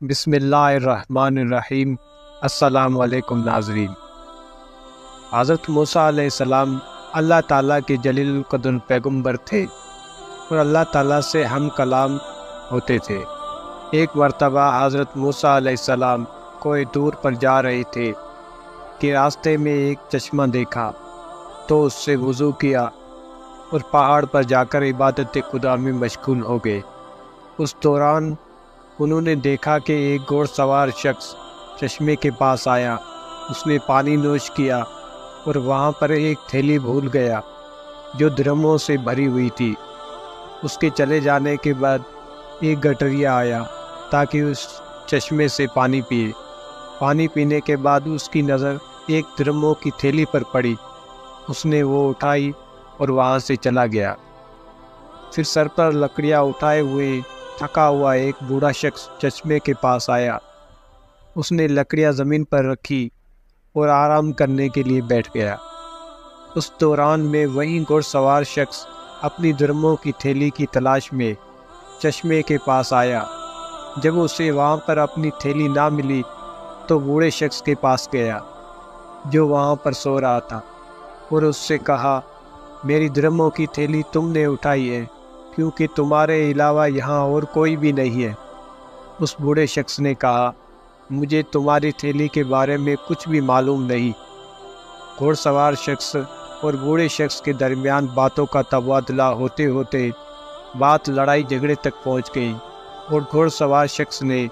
بسم اللہ الرحمن الرحیم۔ السلام علیکم ناظرین۔ حضرت موسیٰ علیہ السلام اللہ تعالیٰ کے جلیل القدر پیغمبر تھے اور اللہ تعالیٰ سے ہم کلام ہوتے تھے۔ ایک مرتبہ حضرت موسیٰ علیہ السلام کوئی دور پر جا رہے تھے کہ راستے میں ایک چشمہ دیکھا تو اس سے وضو کیا اور پہاڑ پر جا کر عبادت خدا میں مشغول ہو گئے۔ اس دوران انہوں نے دیکھا کہ ایک گھوڑ سوار شخص چشمے کے پاس آیا۔ اس نے پانی نوش کیا اور وہاں پر ایک تھیلی بھول گیا جو درہموں سے بھری ہوئی تھی۔ اس کے چلے جانے کے بعد ایک گٹریا آیا تاکہ اس چشمے سے پانی پیے۔ پانی پینے کے بعد اس کی نظر ایک درہموں کی تھیلی پر پڑی۔ اس نے وہ اٹھائی اور وہاں سے چلا گیا۔ پھر سر پر لکڑیاں اٹھائے ہوئے تھکا ہوا ایک بوڑھا شخص چشمے کے پاس آیا۔ اس نے لکڑیاں زمین پر رکھی اور آرام کرنے کے لیے بیٹھ گیا۔ اس دوران میں وہی گھوڑ سوار شخص اپنی درہموں کی تھیلی کی تلاش میں چشمے کے پاس آیا۔ جب اسے وہاں پر اپنی تھیلی نہ ملی تو بوڑھے شخص کے پاس گیا جو وہاں پر سو رہا تھا اور اس سے کہا، میری درہموں کی تھیلی تم نے اٹھائی ہے کیونکہ تمہارے علاوہ یہاں اور کوئی بھی نہیں ہے۔ اس بوڑھے شخص نے کہا، مجھے تمہاری تھیلی کے بارے میں کچھ بھی معلوم نہیں۔ گھوڑ سوار شخص اور بوڑھے شخص کے درمیان باتوں کا تبادلہ ہوتے ہوتے بات لڑائی جھگڑے تک پہنچ گئی اور گھوڑ سوار شخص نے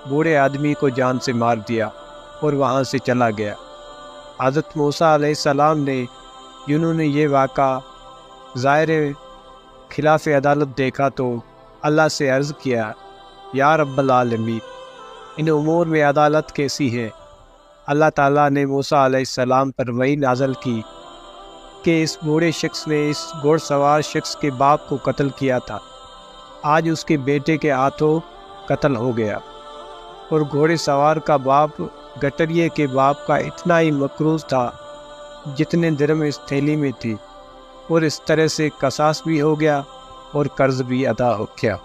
بوڑھے آدمی کو جان سے مار دیا اور وہاں سے چلا گیا۔ حضرت موسیٰ علیہ السلام نے جنہوں نے یہ واقعہ ظاہر خلاف عدالت دیکھا تو اللہ سے عرض کیا، یا رب العالمین، ان امور میں عدالت کیسی ہے؟ اللہ تعالیٰ نے موسیٰ علیہ السلام پر وحی نازل کی کہ اس بوڑھے شخص نے اس گھوڑ سوار شخص کے باپ کو قتل کیا تھا، آج اس کے بیٹے کے ہاتھوں قتل ہو گیا۔ اور گھوڑے سوار کا باپ گٹریے کے باپ کا اتنا ہی مقروض تھا جتنے درہم اس تھیلی میں تھی، اور اس طرح سے قصاص بھی ہو گیا اور قرض بھی ادا ہو گیا۔